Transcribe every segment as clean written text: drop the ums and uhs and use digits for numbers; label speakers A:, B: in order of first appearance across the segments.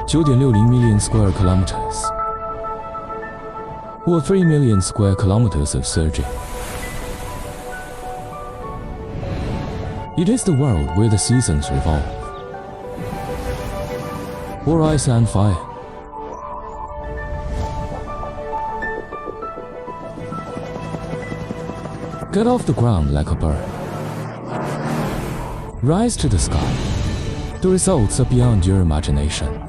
A: 9.60 million square kilometers, or 3 million square kilometers of surging. It is the world where the seasons revolve, or ice and fire. Get off the ground like a bird. Rise to the sky. The results are beyond your imagination.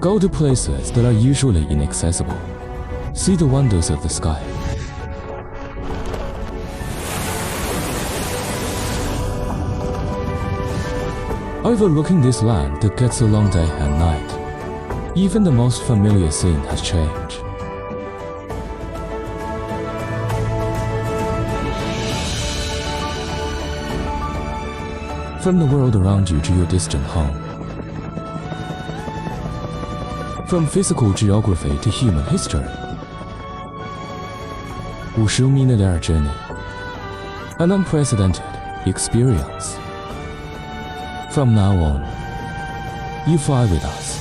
A: Go to places that are usually inaccessible. See the wonders of the sky. Overlooking this land that gets a long day and night, even the most familiar scene has changed. From the world around you to your distant home. From physical geography to human history. 50-minute air journey. An unprecedented experience. From now on, you fly with us.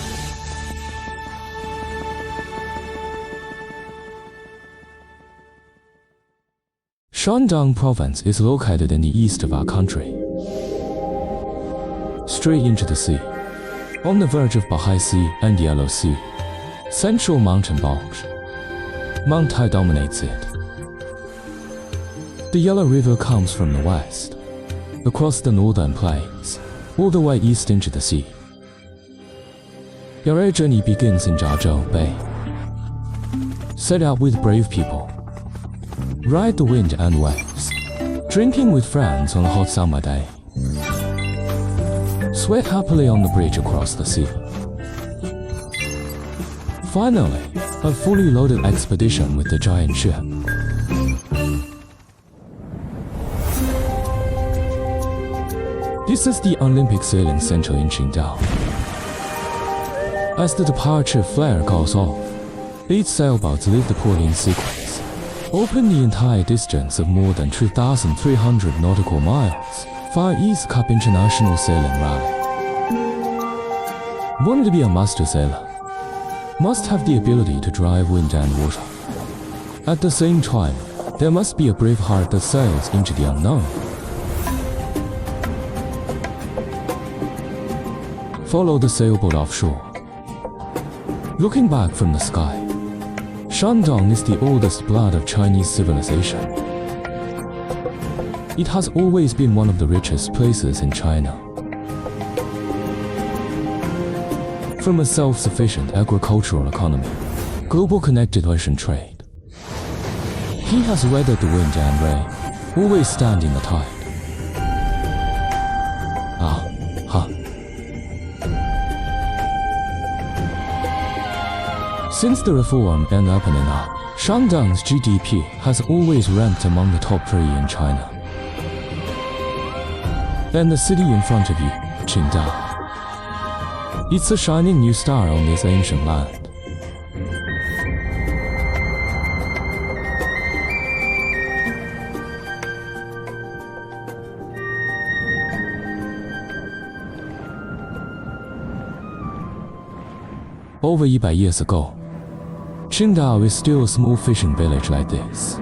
A: Shandong province is located in the east of our country. Straight into the sea, on the verge of Bahai Sea and Yellow Sea. Central mountain bulge. Mount Tai dominates it. The Yellow River comes from the west, across the northern plains, all the way east into the sea. Your air journey begins in Jiazhou Bay. Set out with brave people. Ride the wind and waves, drinking with friends on a hot summer day. Sweat happily on the bridge across the sea. Finally, a fully loaded expedition with the giant ship. This is the Olympic Sailing Center in Qingdao. As the departure flare goes off, 8 sailboats leave the port in sequence, open the entire distance of more than 2,300 nautical miles. Far East Cup International Sailing Rally. Want to be a master sailor? Must have the ability to drive wind and water. At the same time, there must be a brave heart that sails into the unknown. Follow the sailboat offshore. Looking back from the sky, Shandong is the oldest blood of Chinese civilization. It has always been one of the richest places in China. From a self-sufficient agricultural economy, global connected ocean trade. He has weathered the wind and rain, always standing the tide. Since the reform and opening up, Shandong's GDP has always ranked among the top 3 in China. And the city in front of you, Qingdao. It's a shining new star on this ancient land. Over 100 years ago, Qingdao is still a small fishing village like this,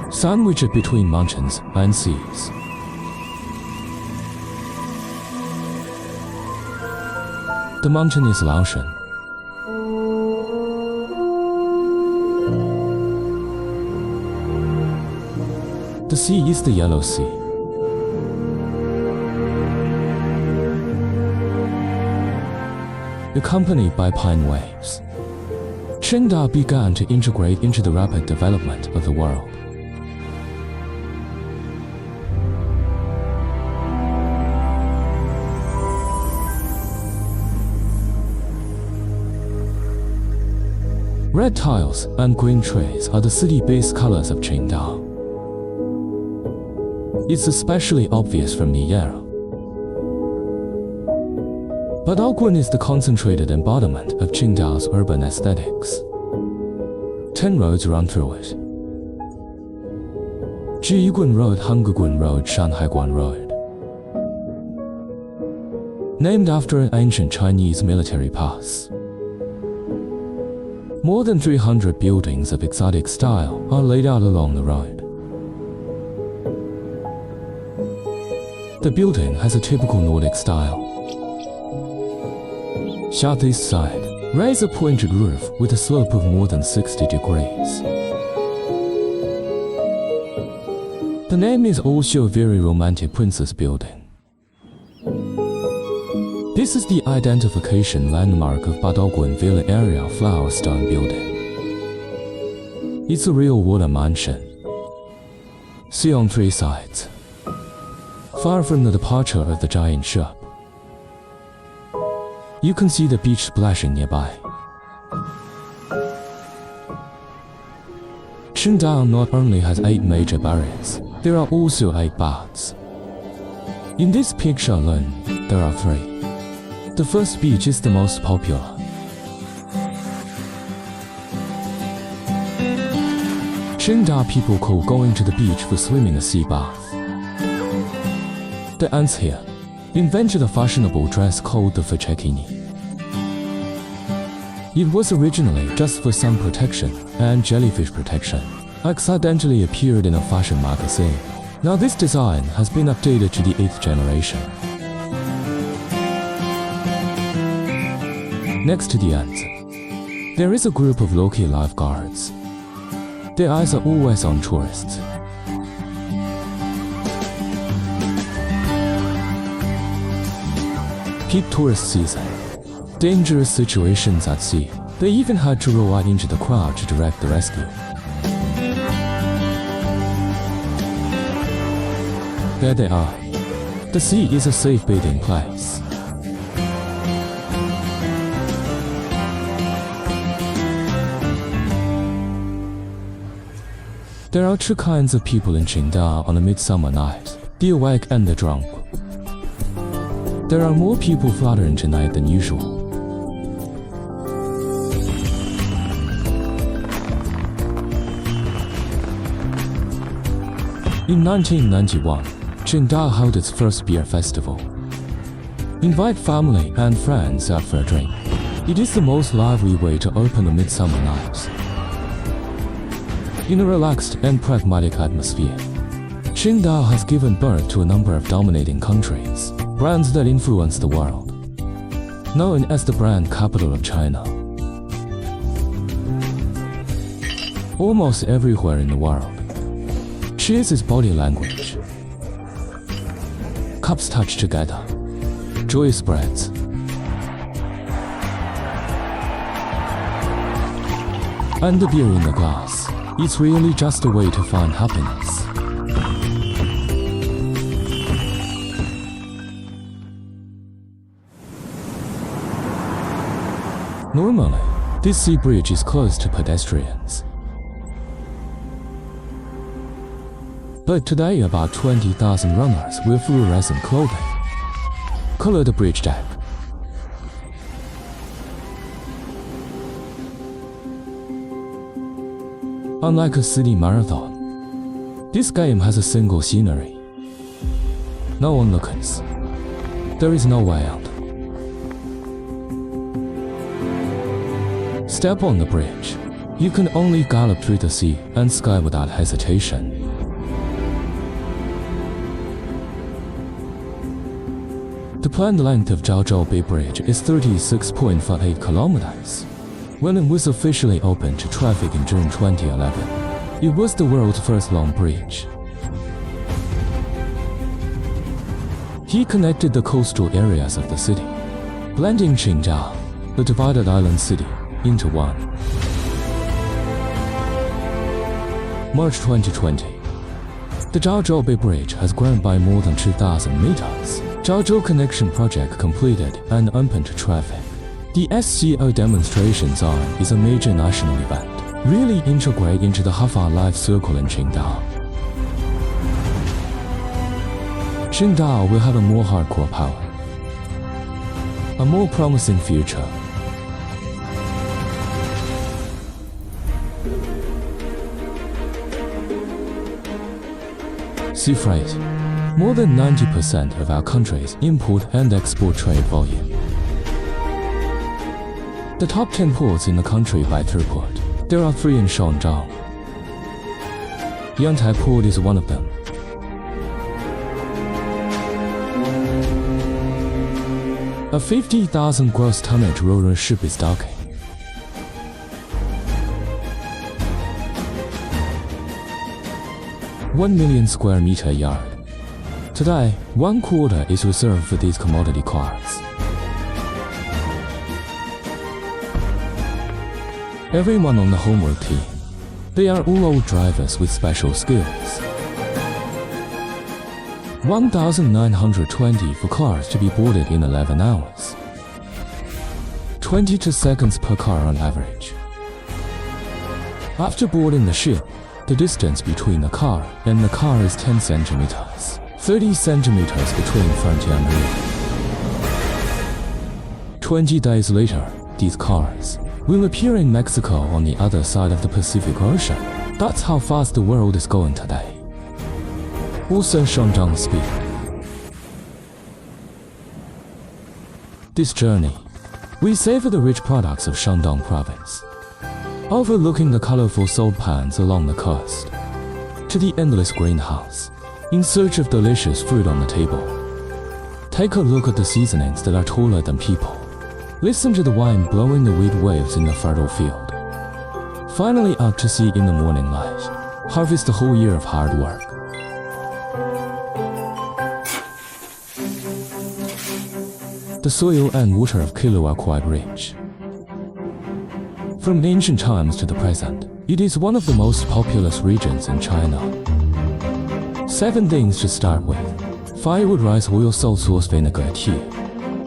A: sandwiched between mountains and seas. The mountain is Laoshan. The sea is the Yellow Sea. Accompanied by pine waves, Qingdao began to integrate into the rapid development of the world. Red tiles and green trees are the city base colors of Qingdao. It's especially obvious from the air. But Aogun is the concentrated embodiment of Qingdao's urban aesthetics. 10 roads run through it. Jiyigun Road, Hangegun Road, Shanhaiguan Road. named after an ancient Chinese military pass. More than 300 buildings of exotic style are laid out along the road. The building has a typical Nordic style. Southeast side, raise a pointed roof with a slope of more than 60 degrees. The name is also a very romantic princess building. This is the identification landmark of Badalguan Villa area flower stone building. It's a real water mansion. See on 3 sides. Far from the departure of the giant ship, you can see the beach splashing nearby. Qingdao not only has 8 major barriers, there are also 8 baths. In this picture alone, there are 3. The first beach is the most popular. Qingdao people call going to the beach for swimming a sea bath. The ants here invented a fashionable dress called the fachekini. It was originally just for sun protection and jellyfish protection. Accidentally appeared in a fashion magazine. Now this design has been updated to the 8th generation. Next to the ants, there is a group of local lifeguards. Their eyes are always on tourists. Peak tourist season. Dangerous situations at sea. They even had to roll out into the crowd to direct the rescue. There they are. The sea is a safe bathing place. There are 2 kinds of people in Qingdao on a midsummer night, the awake and the drunk. There are more people fluttering tonight than usual. In 1991, Qingdao held its first beer festival. Invite family and friends out for a drink. It is the most lively way to open a midsummer night. In a relaxed and pragmatic atmosphere, Qingdao has given birth to a number of dominating countries, brands that influence the world. Known as the brand capital of China. Almost everywhere in the world, cheers is body language. Cups touch together. Joy spreads. And the beer in the glass. It's really just a way to find happiness. Normally, this sea bridge is closed to pedestrians. But today about 20,000 runners with fluorescent clothing color the bridge deck. Unlike a city marathon, this game has a single scenery. No onlookers. There is no way out. Step on the bridge. You can only gallop through the sea and sky without hesitation. The planned length of Zhaozhou Bay Bridge is 36.58 kilometers. When it was officially opened to traffic in June 2011, it was the world's first long bridge. He connected the coastal areas of the city, blending Qingdao, the divided island city, into one. March 2020. The Zhaozhou Bay Bridge has grown by more than 2,000 meters. Zhaozhou Connection Project completed and open to traffic. The SCO demonstration zone is a major national event, really integrate into the Hafa life circle in Qingdao. Qingdao will have a more hardcore power, a more promising future. Sea freight. More than 90% of our country's import and export trade volume. The top 10 ports in the country by throughput. There are 3 in Shandong. Yantai Port is one of them. A 50,000 gross tonnage ro-ro ship is docking. $1 million square meter yard. Today, 1/4 is reserved for these commodity cars. Everyone on the homework team. They are all old drivers with special skills. 1,920 for cars to be boarded in 11 hours. 22 seconds per car on average. After boarding the ship, the distance between the car and the car is 10 centimeters, 30 centimeters between front and rear. 20 days later, these cars will appear in Mexico on the other side of the Pacific Ocean. That's how fast the world is going today. Also Shandong speed. This journey, we savor the rich products of Shandong province, overlooking the colorful salt pans along the coast, to the endless greenhouse, in search of delicious food on the table. Take a look at the seasonings that are taller than people. Listen to the wind blowing the wheat waves in the fertile field. Finally out to sea in the morning light. Harvest a whole year of hard work. The soil and water of Kilo are quite rich. From ancient times to the present, it is one of the most populous regions in China. 7 things to start with. Firewood, rice, oil, salt, sauce, vinegar, tea.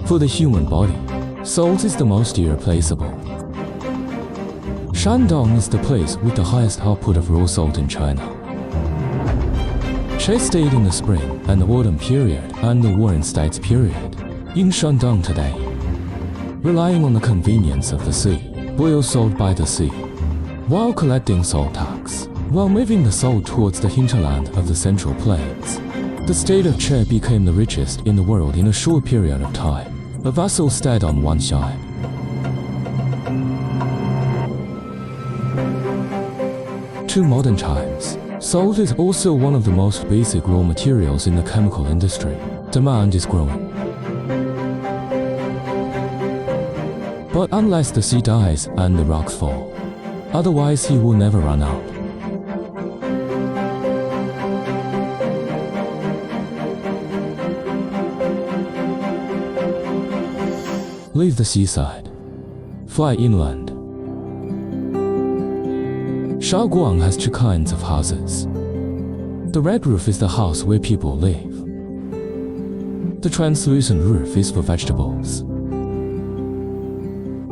A: For the human body, salt is the most irreplaceable. Shandong is the place with the highest output of raw salt in China. Chase stayed in the spring and the autumn period and the Warring States period in Shandong today, relying on the convenience of the sea, boil salt by the sea, while collecting salt tax, while moving the salt towards the hinterland of the Central Plains. The state of Che became the richest in the world in a short period of time, a vassal state on one side. To modern times, salt is also one of the most basic raw materials in the chemical industry. Demand is growing. But unless the sea dies and the rocks fall, otherwise he will never run out. Leave the seaside. Fly inland. Shaoguang has 2 kinds of houses. The red roof is the house where people live. The translucent roof is for vegetables.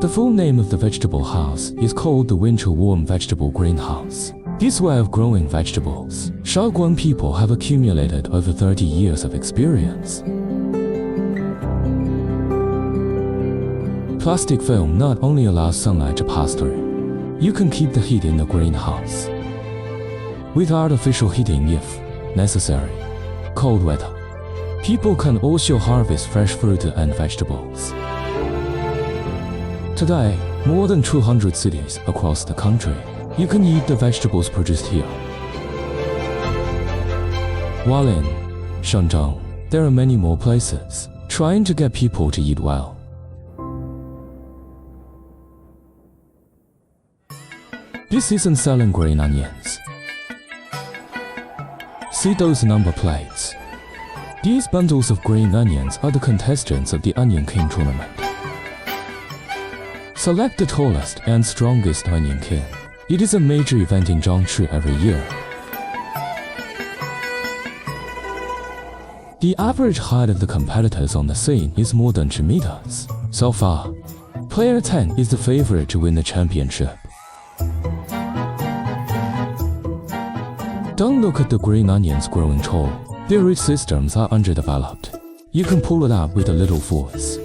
A: The full name of the vegetable house is called the winter warm vegetable greenhouse. This way of growing vegetables, Shaoguang people have accumulated over 30 years of experience. Plastic film not only allows sunlight to pass through, you can keep the heat in the greenhouse. With artificial heating if necessary, cold weather, people can also harvest fresh fruit and vegetables. Today, more than 200 cities across the country, you can eat the vegetables produced here. While in Shandong, there are many more places trying to get people to eat well. This isn't selling green onions. See those number plates. These bundles of green onions are the contestants of the Onion King tournament. Select the tallest and strongest Onion King. It is a major event in Zhangchi every year. The average height of the competitors on the scene is more than 2 meters. So far, player 10 is the favorite to win the championship. Don't look at the green onions growing tall. Their root systems are underdeveloped. You can pull it out with a little force.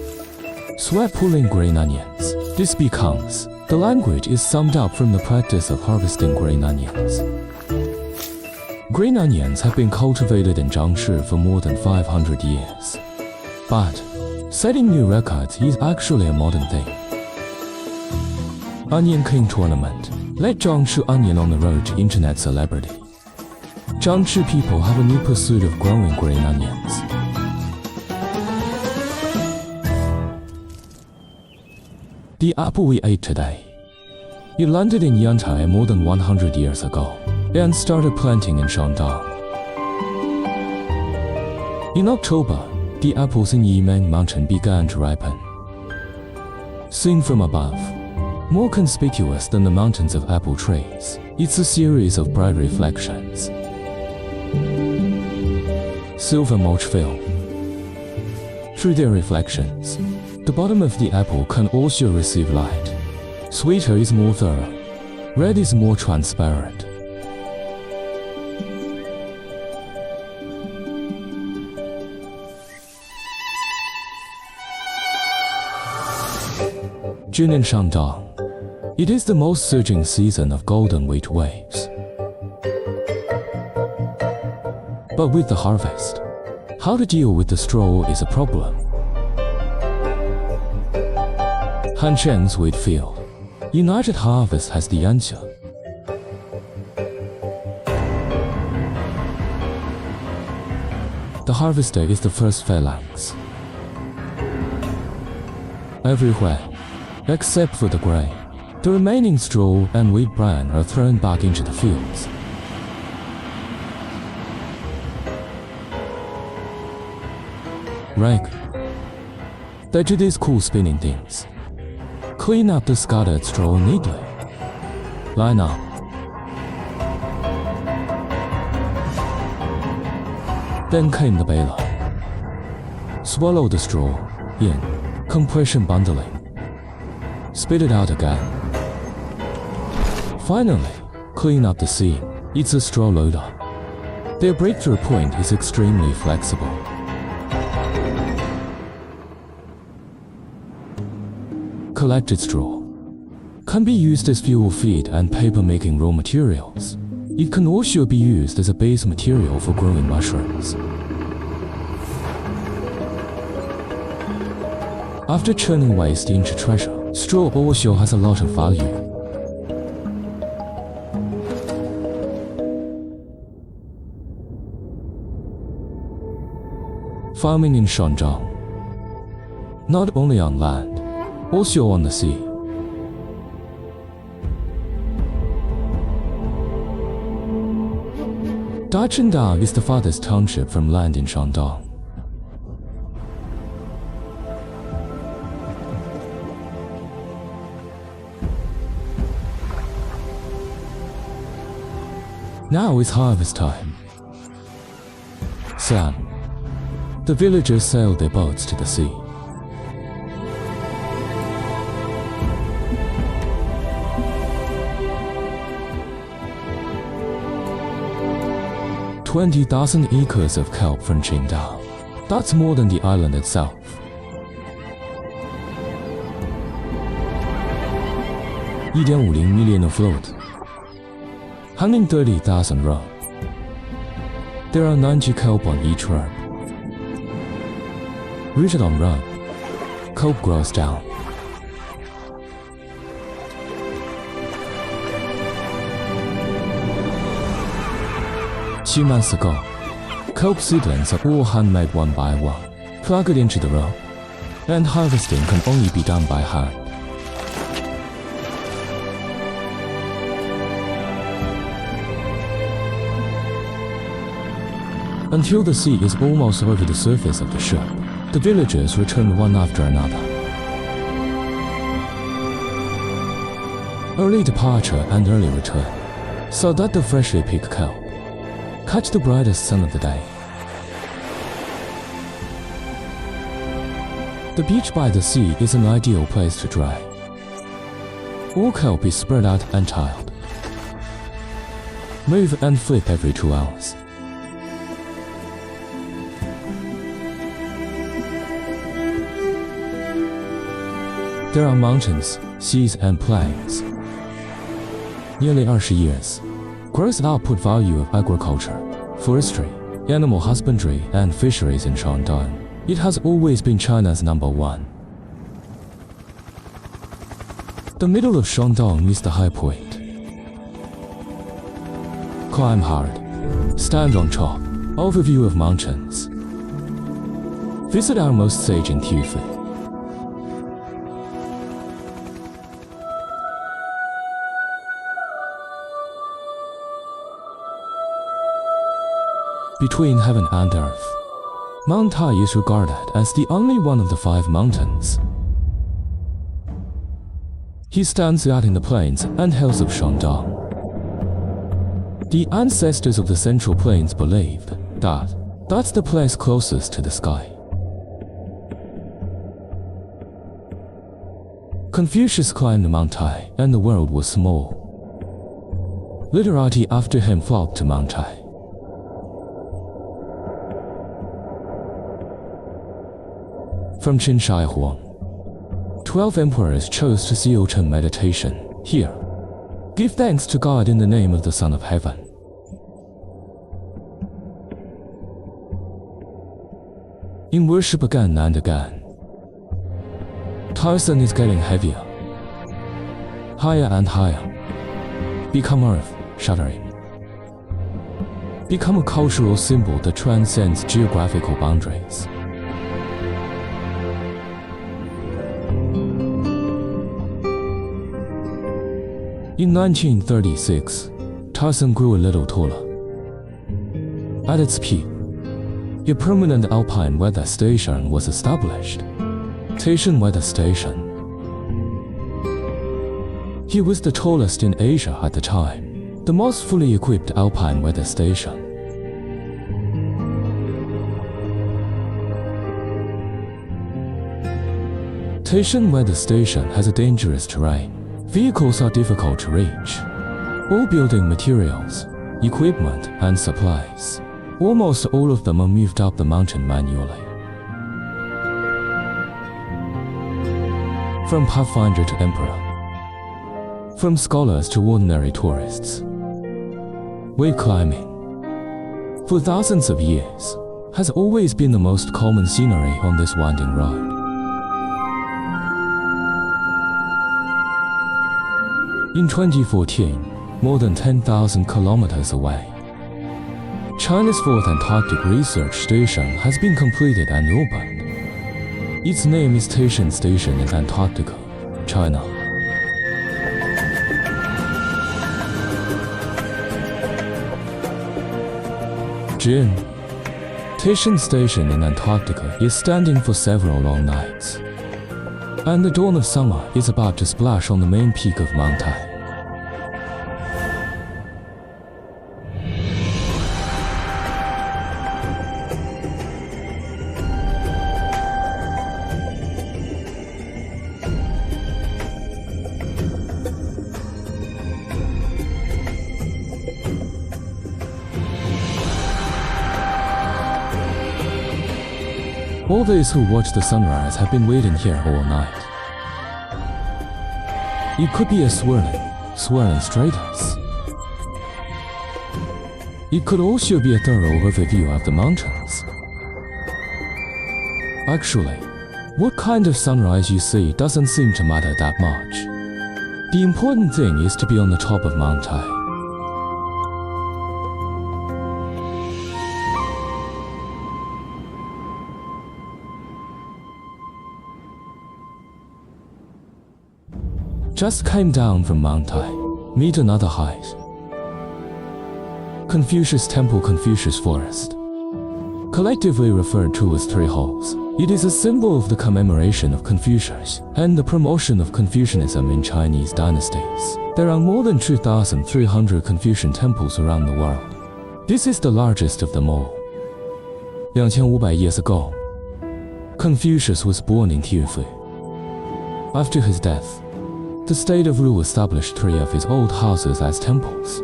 A: Sweat pulling green onions. This becomes the language is summed up from the practice of harvesting green onions. Green onions have been cultivated in Jiangxi for more than 500 years. But setting new records is actually a modern thing. Onion King Tournament led Jiangxi onion on the road to internet celebrity. Jiangxi people have a new pursuit of growing green onions. The apple we ate today. It landed in Yantai more than 100 years ago and started planting in Shandong. In October, the apples in Yimeng Mountain began to ripen. Seen from above, more conspicuous than the mountains of apple trees, it's a series of bright reflections. Silver mulch film. Through their reflections, the bottom of the apple can also receive light. Sweeter is more thorough. Red is more transparent. June in Shandong. It is the most surging season of golden wheat waves. But with the harvest, how to deal with the straw is a problem. Hansheng's wheat field. United Harvest has the answer. The harvester is the first phalanx. Everywhere, except for the grain, the remaining straw and wheat bran are thrown back into the fields. Rake. They do these cool spinning things. Clean up the scattered straw neatly. Line up. Then came the baler. Swallow the straw, in, compression bundling. Spit it out again. Finally, clean up the seam. It's a straw loader. Their breakthrough point is extremely flexible. Collected straw can be used as fuel feed and paper-making raw materials. It can also be used as a base material for growing mushrooms. After churning waste into treasure, straw also has a lot of value. Farming in Shandong. Not only on land, also on the sea. Dachengda is the farthest township from land in Shandong. Now is harvest time. San. The villagers sail their boats to the sea. $20,000 acres of kelp from Qingdao. That's more than the island itself. $1.50 million afloat. 130,000 row. There are 90 kelp on each rope. Rooted on rope, kelp grows down. Two months ago, kelp seedlings are all handmade one by one, plugged into the rope, and harvesting can only be done by hand. Until the sea is almost over the surface of the ship, the villagers return one after another. Early departure and early return, so that the freshly picked kelp catch the brightest sun of the day. The beach by the sea is an ideal place to dry. All kelp is spread out and tiled. Move and flip every 2 hours. There are mountains, seas and plains. Nearly 20 years, gross output value of agriculture, forestry, animal husbandry, and fisheries in Shandong, it has always been China's #1. The middle of Shandong is the high point. Climb hard, stand on top, overview of mountains. Visit our most sage in Tianfu. Between heaven and earth, Mount Tai is regarded as the only one of the 5 mountains. He stands out in the plains and hills of Shandong. The ancestors of the Central Plains believed that that's the place closest to the sky. Confucius climbed Mount Tai and the world was small. Literati after him flocked to Mount Tai. From Qin Shi Huang, 12 emperors chose to see Ochen meditation here. Give thanks to God in the name of the Son of Heaven. In worship again and again, Taoism is getting heavier, higher and higher. Become earth shattering. Become a cultural symbol that transcends geographical boundaries. In 1936, Taoism grew a little taller. At its peak, a permanent alpine weather station was established. Taishan Weather Station. He was the tallest in Asia at the time, the most fully equipped alpine weather station. Taishan Weather Station has a dangerous terrain. Vehicles are difficult to reach. All building materials, equipment, and supplies, almost all of them are moved up the mountain manually. From pathfinder to emperor, from scholars to ordinary tourists, way climbing, for thousands of years, has always been the most common scenery on this winding road. In 2014, more than 10,000 kilometers away, China's 4th Antarctic Research Station has been completed and opened. Its name is Taishan Station in Antarctica, China. June. Taishan Station in Antarctica is standing for several long nights. And the dawn of summer is about to splash on the main peak of Mount Tai. All those who watch the sunrise have been waiting here all night. It could be a swirling straightness. It could also be a thorough overview of the mountains. Actually, what kind of sunrise you see doesn't seem to matter that much. The important thing is to be on the top of Mount Tai. Just came down from Mount Tai, meet another height. Confucius Temple, Confucius Forest. Collectively referred to as 3 holes, it is a symbol of the commemoration of Confucius and the promotion of Confucianism in Chinese dynasties. There are more than 2,300 Confucian temples around the world. This is the largest of them all. 2500 years ago, Confucius was born in Tianfu. After his death, the state of Wu established 3 of his old houses as temples.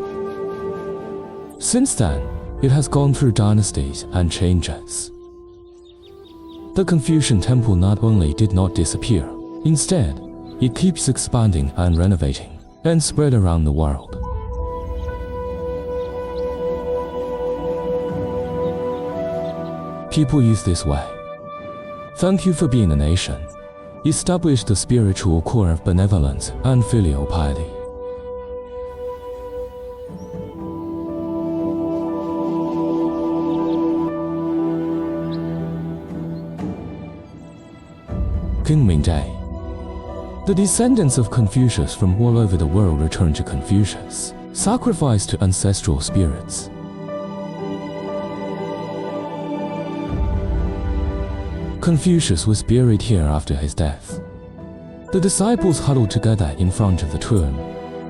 A: Since then, it has gone through dynasties and changes. The Confucian temple not only did not disappear, instead, it keeps expanding and renovating, and spread around the world. people use this way. Thank you for being a nation. Establish the spiritual core of benevolence and filial piety. Qingming Day. The descendants of Confucius from all over the world return to Confucius, sacrificed to ancestral spirits. Confucius was buried here after his death. The disciples huddled together in front of the tomb,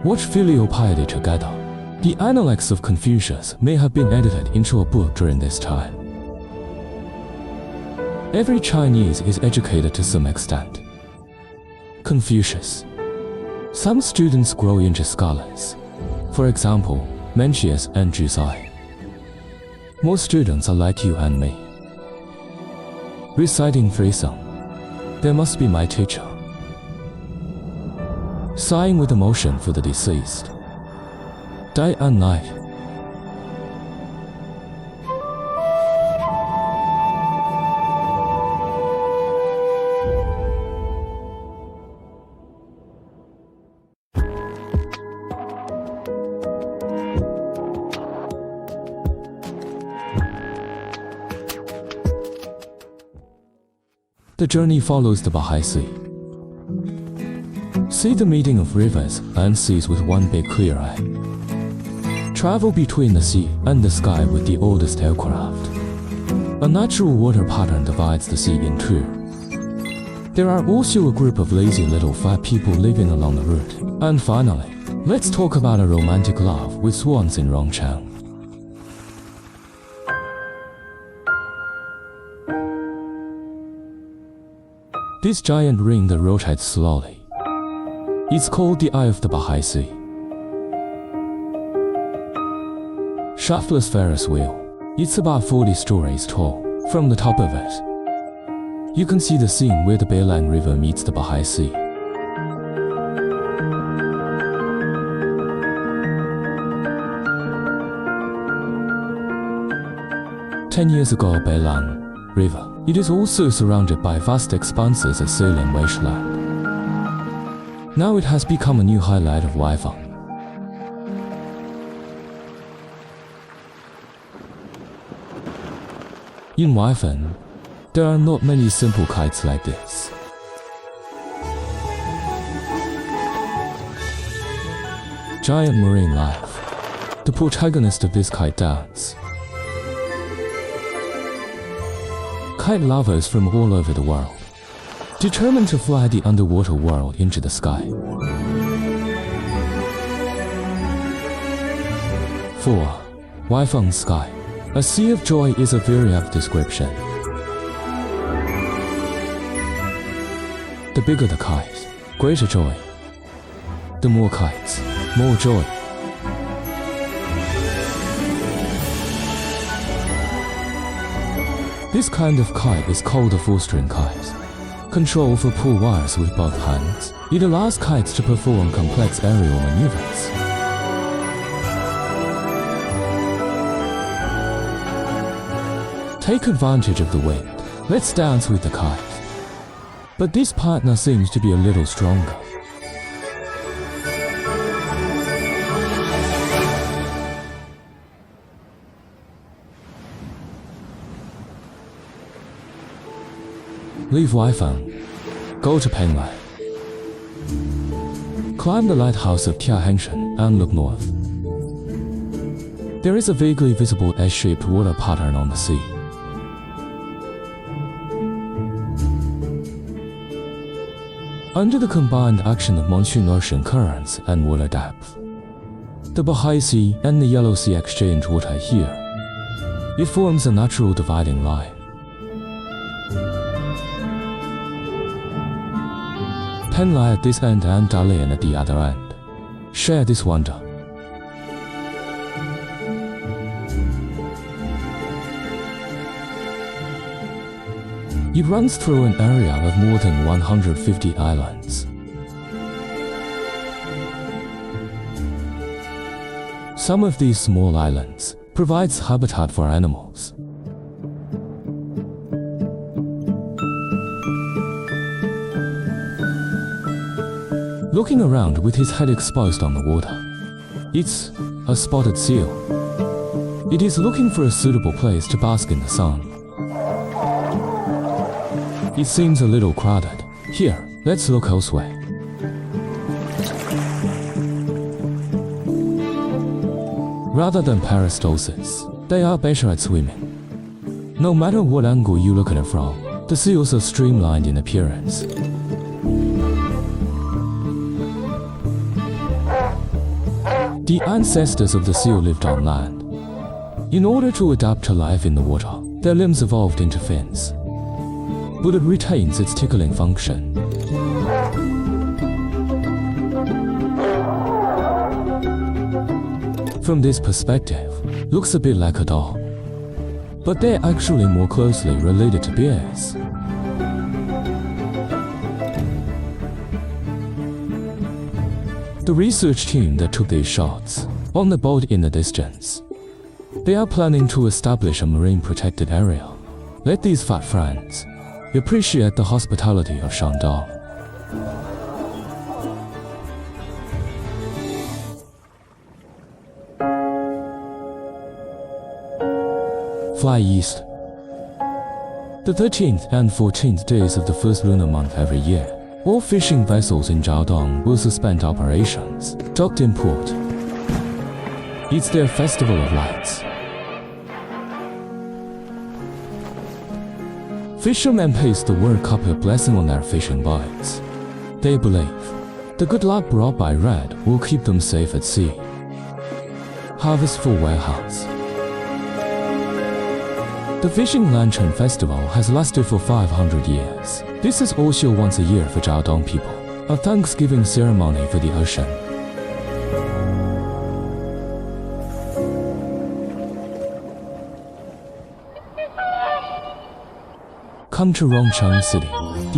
A: watched filial piety together. The Analects of Confucius may have been edited into a book during this time. Every Chinese is educated to some extent. Confucius. Some students grow into scholars. For example, Mencius and Jusai. Most students are like you and me. Reciting three songs. There must be my teacher. Sighing with emotion for the deceased. Day and night. The journey follows the Bahai Sea. See the meeting of rivers and seas with one big clear eye. Travel between the sea and the sky with the oldest aircraft. A natural water pattern divides the sea in two. There are also a group of lazy little fat people living along the route. And finally, let's talk about a romantic love with swans in Rongcheng. This giant ring that rotates slowly. It's called the Eye of the Bahai Sea. Shaftless Ferris wheel. It's about 40 stories tall. From the top of it, you can see the scene where the Beilang River meets the Bahai Sea. Ten years ago, Beilang River. It is also surrounded by vast expanses of saline wasteland. Now it has become a new highlight of Weifang. In Weifang, there are not many simple kites like this. Giant marine life, the protagonist of this kite dance. Kite lovers from all over the world, determined to fly the underwater world into the sky. 4. Weifang Sky. A sea of joy is a very apt description. The bigger the kite, greater joy. The more kites, more joy. This kind of kite is called a full-string kite. Control for pull wires with both hands. It allows kites to perform complex aerial maneuvers. Take advantage of the wind. Let's dance with the kite. But this partner seems to be a little stronger. Leave Weifang. Go to Penglai. Climb the lighthouse of Tiahengshan and look north. There is a vaguely visible S-shaped water pattern on the sea. Under the combined action of monsoon ocean currents and water depth, the Bahai Sea and the Yellow Sea exchange water here. It forms a natural dividing line. Penglai at this end and Dalian at the other end share this wonder. It runs through an area of more than 150 islands. Some of these small islands provides habitat for animals. looking around with his head exposed on the water. It's a spotted seal. It is looking for a suitable place to bask in the sun. It seems a little crowded. Here, let's look elsewhere. Rather than peristalsis, they are better at swimming. No matter what angle you look at it from, the seals are streamlined in appearance. The ancestors of the seal lived on land. In order to adapt to life in the water, their limbs evolved into fins, but it retains its tickling function. From this perspective, looks a bit like a dog, but they're actually more closely related to bears. The research team that took these shots on the boat in the distance, they are planning to establish a marine protected area. Let these fat friends appreciate the hospitality of Shandong. Fly east. The 13th and 14th days of the first lunar month every year, all fishing vessels in Jiaodong will suspend operations, docked in port. It's their festival of lights. Fishermen paste the word couple blessing on their fishing boats. They believe the good luck brought by red will keep them safe at sea. Harvestful Warehouse. The Fishing Lantern Festival has lasted for 500 years. This is also once a year for Jiaodong people, a Thanksgiving ceremony for the ocean. Come to Rongcheng City,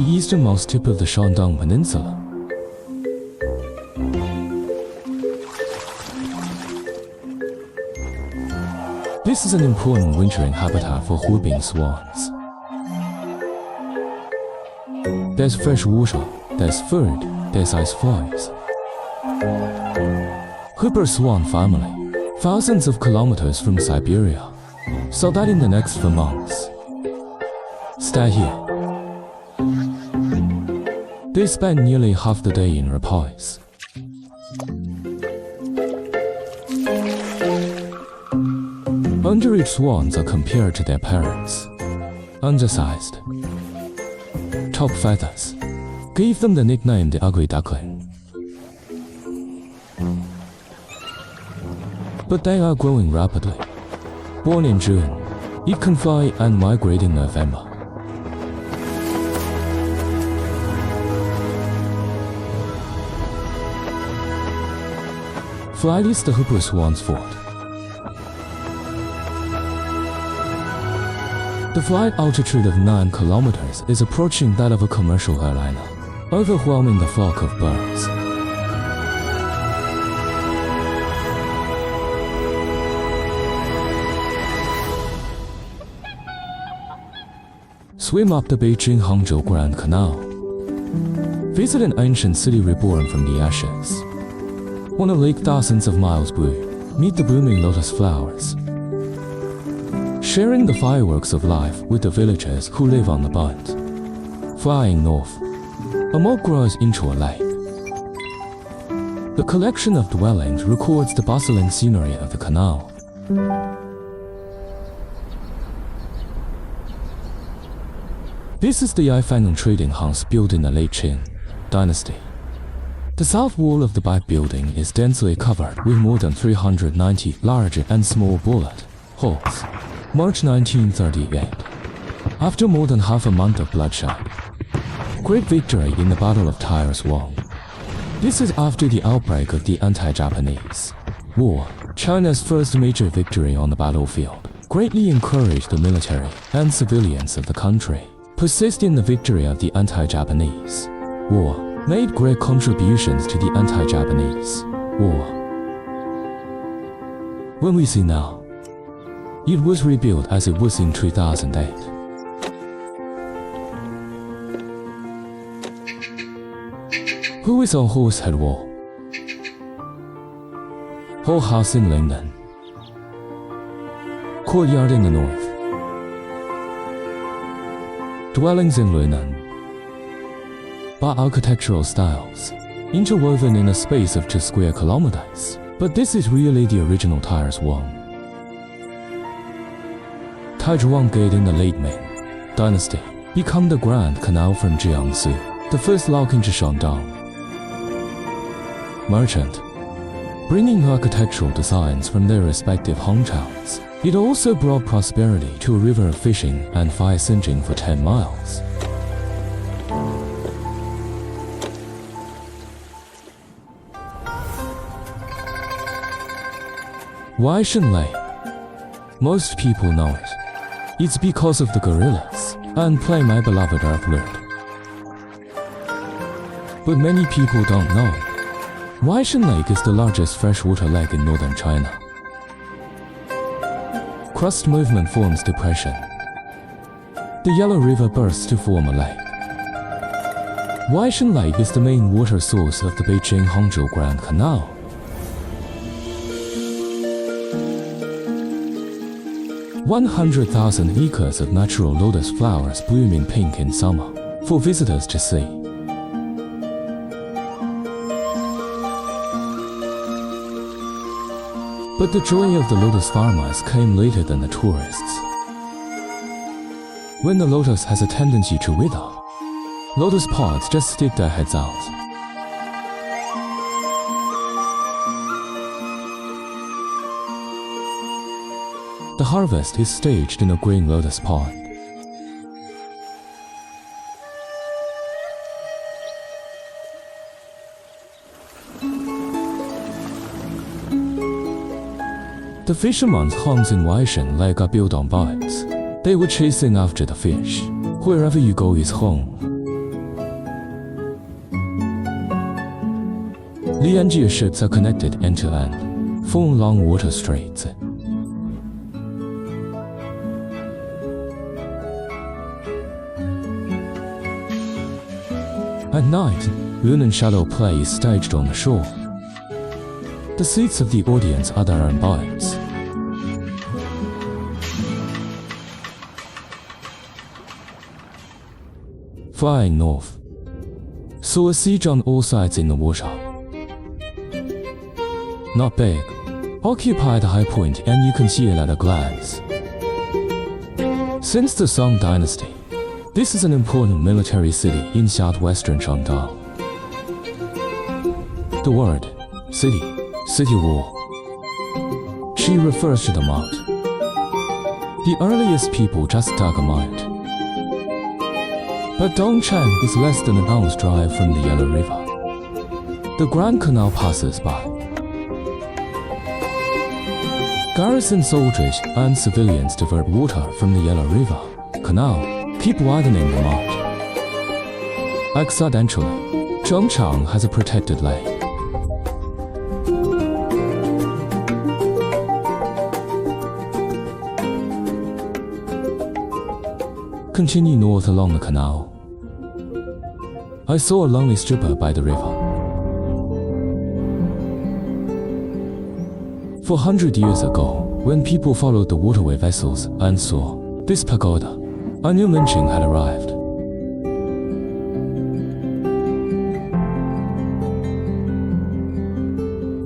A: the easternmost tip of the Shandong Peninsula. This is an important wintering habitat for whooping swans. There's fresh water, there's food, there's ice floes. Whooper swan family, thousands of kilometers from Siberia, so that in the next few months, stay here. They spend nearly half the day in repose. Underage swans are compared to their parents. Undersized. Top feathers. Gave them the nickname the ugly duckling. But they are growing rapidly. Born in June, it can fly and migrate in November. Flight is the Hooper swan's fort. The flight altitude of 9 kilometers is approaching that of a commercial airliner, overwhelming the flock of birds. Swim up the Beijing-Hangzhou Grand Canal. Visit an ancient city reborn from the ashes. On a lake thousands of miles blue, meet the blooming lotus flowers. Sharing the fireworks of life with the villagers who live on the boat. Flying north, a moat grows into a lake. The collection of dwellings records the bustling scenery of the canal. This is the Yifang trading house built in the late Qing dynasty. The south wall of the back building is densely covered with more than 390 large and small bullet holes. March 1938. After more than half a month of bloodshed, great victory in the Battle of Tyres won. This is after the outbreak of the anti-Japanese war. China's first major victory on the battlefield greatly encouraged the military and civilians of the country. Persisting the victory of the anti-Japanese war made great contributions to the anti-Japanese war. When we see now, it was rebuilt as it was in 2008. Who is on Horsehead Wall? Whole House in London. Courtyard in the north. Dwellings in London. By architectural styles, interwoven in a space of 2 square kilometers. But this is really the original Taiwan. Taiwan Gate in the late Ming Dynasty became the Grand Canal from Jiangsu, the first lock into Shandong. Merchant, bringing architectural designs from their respective hometowns. It also brought prosperity to a river of fishing and fire singeing for 10 miles. Why Shenlei? Most people know it. It's because of the gorillas and Play My Beloved Earthbird. But many people don't know. Waishan Lake is the largest freshwater lake in northern China. Crust movement forms depression. The Yellow River bursts to form a lake. Waishan Lake is the main water source of the Beijing-Hangzhou Grand Canal. $100,000 acres of natural lotus flowers bloom in pink in summer for visitors to see. But the joy of the lotus farmers came later than the tourists. When the lotus has a tendency to wither, lotus pods just stick their heads out. The harvest is staged in a green lotus pod. The fishermen's homes in Waishan Lake are built on boats. They were chasing after the fish. Wherever you go is home. Lianjie ships are connected end to end, forming long water streets. At night, Lunan shadow play is staged on the shore. The seats of the audience are their own boats. Flying north, saw a siege on all sides in the water. Not big, occupied a high point and you can see it at a glance. Since the Song Dynasty, this is an important military city in southwestern Shandong. The word city wall. She refers to the moat. The earliest people just dug a moat. But Dongcheng is less than an hour's drive from the Yellow River. The Grand Canal passes by. Garrison soldiers and civilians divert water from the Yellow River Canal, keep widening the moat. Accidentally, Zhongchang has a protected lake. Continue north along the canal. I saw a lonely stripper by the river. 400 years ago, when people followed the waterway vessels and saw this pagoda, I knew lynching had arrived.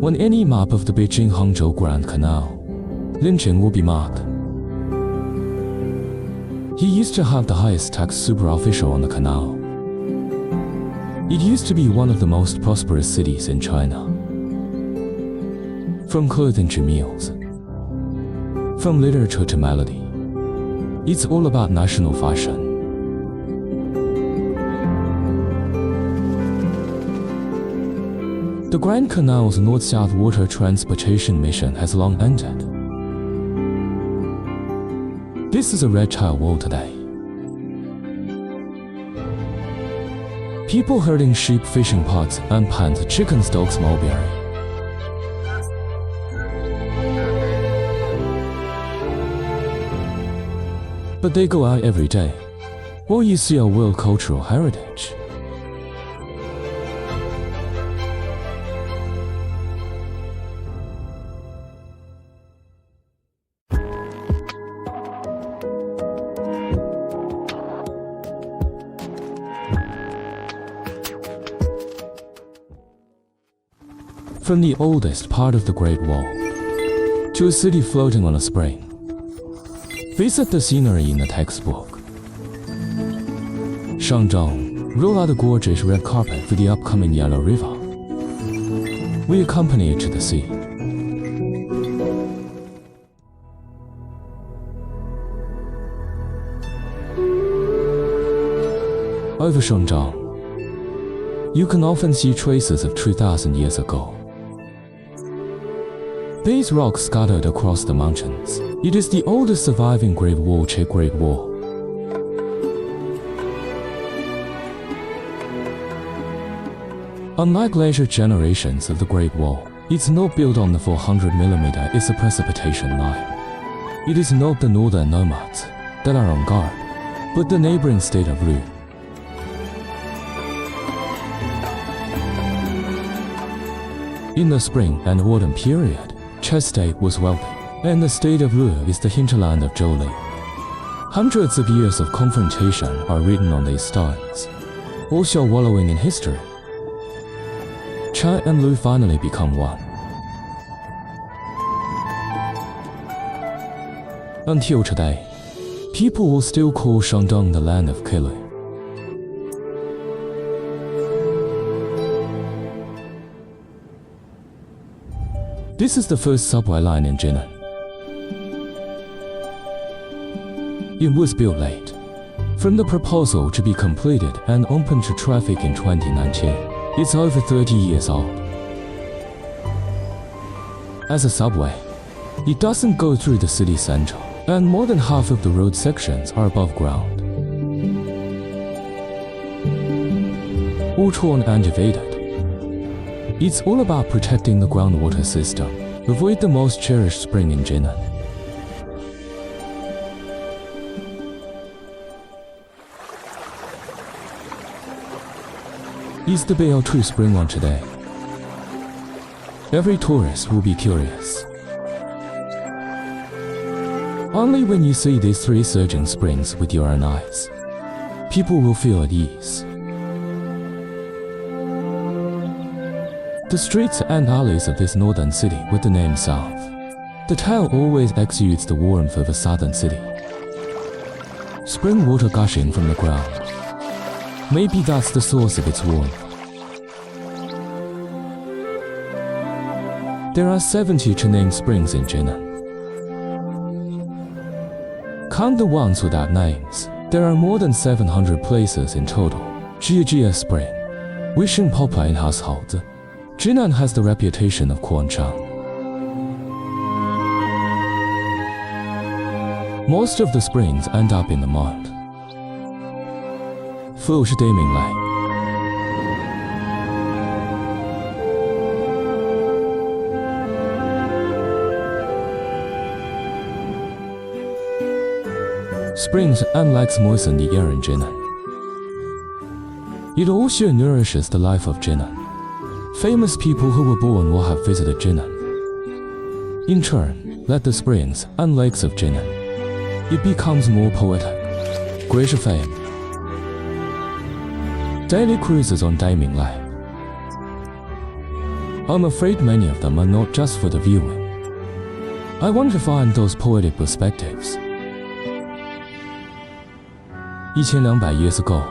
A: On any map of the Beijing-Hangzhou Grand Canal, lynching will be marked. He used to have the highest tax super-official on the canal. It used to be one of the most prosperous cities in China. From clothing to meals, from literature to melody, it's all about national fashion. The Grand Canal's north-south water transportation mission has long ended. This is a red tile wall today. People herding sheep, fishing pots, and panned chickens, dogs, mulberry. But they go out every day. What you see are world cultural heritage. From the oldest part of the Great Wall to a city floating on a spring. Visit the scenery in the textbook. Shandong, roll out a gorgeous red carpet for the upcoming Yellow River. We accompany it to the sea. Over Shandong, you can often see traces of 3,000 years ago. These rocks scattered across the mountains. It is the oldest surviving Great Wall. Great Wall. Unlike later generations of the Great Wall, it's not built on the 400mm. It's a precipitation line. It is not the northern nomads that are on guard, but the neighboring state of Lu. In the spring and autumn period, Che State was wealthy, and the state of Lu is the hinterland of Zhou Li. Hundreds of years of confrontation are written on these stones, also wallowing in history. Che and Lu finally become one. Until today, people will still call Shandong the land of killing. This is the first subway line in Jinan. It was built late. From the proposal to be completed and open to traffic in 2019, it's over 30 years old. As a subway, it doesn't go through the city center, and more than half of the road sections are above ground. All torn and divided. It's all about protecting the groundwater system. Avoid the most cherished spring in Jinan. Is the BL2 spring on today? Every tourist will be curious. Only when you see these three surging springs with your own eyes, people will feel at ease. The streets and alleys of this northern city with the name South. The tale always exudes the warmth of a southern city. Spring water gushing from the ground. Maybe that's the source of its warmth. There are 70 named springs in Jinan. Count the ones without names. There are more than 700 places in total. Jia Spring, Wishing Poplar in Haushalze. Jinan has the reputation of Quanchang. Most of the springs end up in the mud. Fushi Daming Lake. Springs and lakes moisten the air in Jinan. It also nourishes the life of Jinan. Famous people who were born will have visited Jinan. In turn, let the springs and lakes of Jinan. It becomes more poetic. Greater fame. Daily cruises on Daming Lake. I'm afraid many of them are not just for the viewing. I want to find those poetic perspectives. 1200 years ago,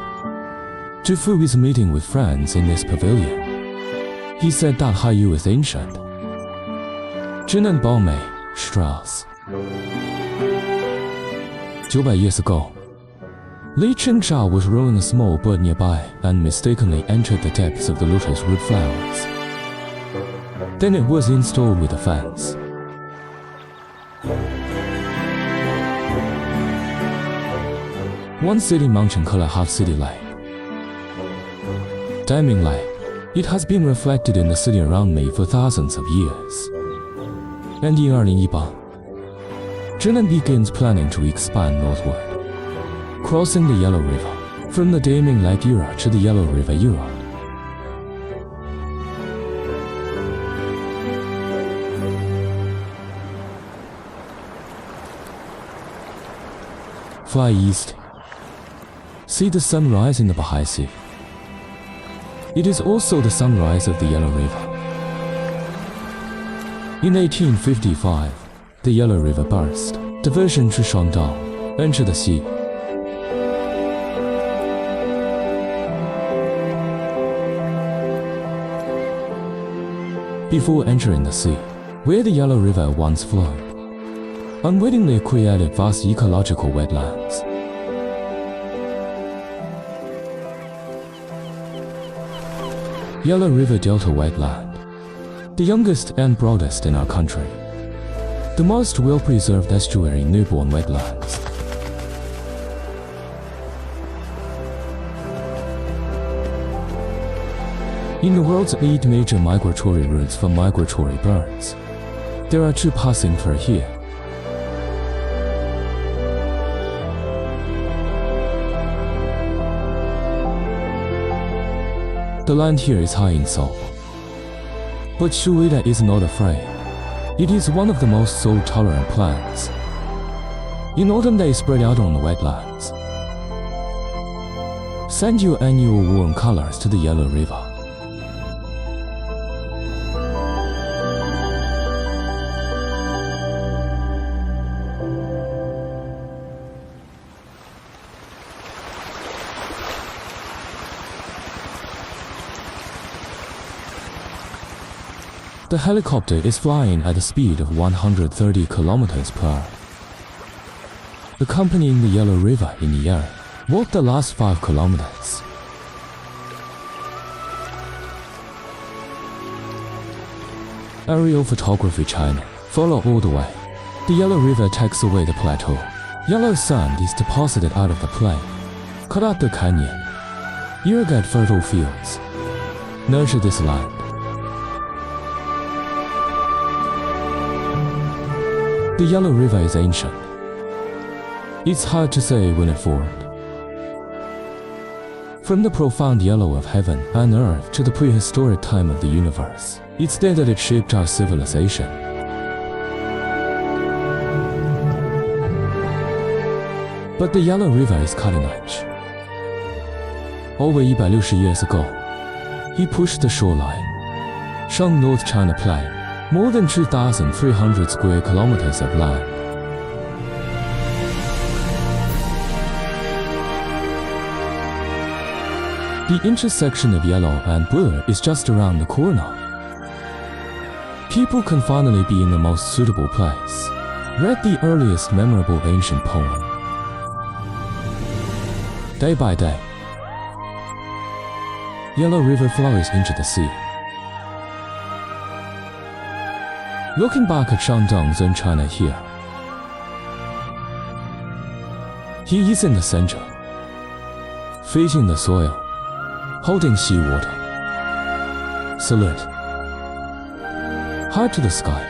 A: Zhifu is meeting with friends in this pavilion. He said that Haiyu is ancient. Jinan Baomei, Strauss. 900 years ago, Li Qingzhao was rowing a small boat nearby and mistakenly entered the depths of the lotus root flowers. Then it was installed with a fence. One city mountain color half city lake. Daming Lake. It has been reflected in the city around me for thousands of years. And in 2018, Jinan begins planning to expand northward, crossing the Yellow River, from the Daming Lake era to the Yellow River era. Fly east. See the sunrise in the Bahai Sea. It is also the sunrise of the Yellow River. In 1855, the Yellow River burst. Division China Shandong entered the sea. Before entering the sea, where the Yellow River once flowed, unwittingly created vast ecological wetlands. Yellow River Delta Wetland, the youngest and broadest in our country, the most well-preserved estuary newborn wetlands. In the world's 8 major migratory routes for migratory birds, there are 2 passing through here. The land here is high in salt, but Shuida is not afraid. It is one of the most salt-tolerant plants. In autumn they spread out on the wetlands. Send your annual warm colors to the Yellow River. The helicopter is flying at a speed of 130 kilometers per hour. Accompanying the Yellow River in the air, walk the last 5 kilometers. Aerial photography China, follow all the way. The Yellow River takes away the plateau. Yellow sand is deposited out of the plain. Cut out the canyon. Irrigate fertile fields. Nurture this land. The Yellow River is ancient. It's hard to say when it formed. From the profound yellow of heaven and earth to the prehistoric time of the universe, it's there that it shaped our civilization. But the Yellow River is cutting edge. Over 160 years ago, he pushed the shoreline, Shang North China Plain, more than 2,300 square kilometers of land. The intersection of yellow and blue is just around the corner. People can finally be in the most suitable place. Read the earliest memorable ancient poem. Day by day, Yellow River flows into the sea. Looking back at Shandong Chinese China here, he is in the center, facing the soil, holding seawater. Salute. High to the sky.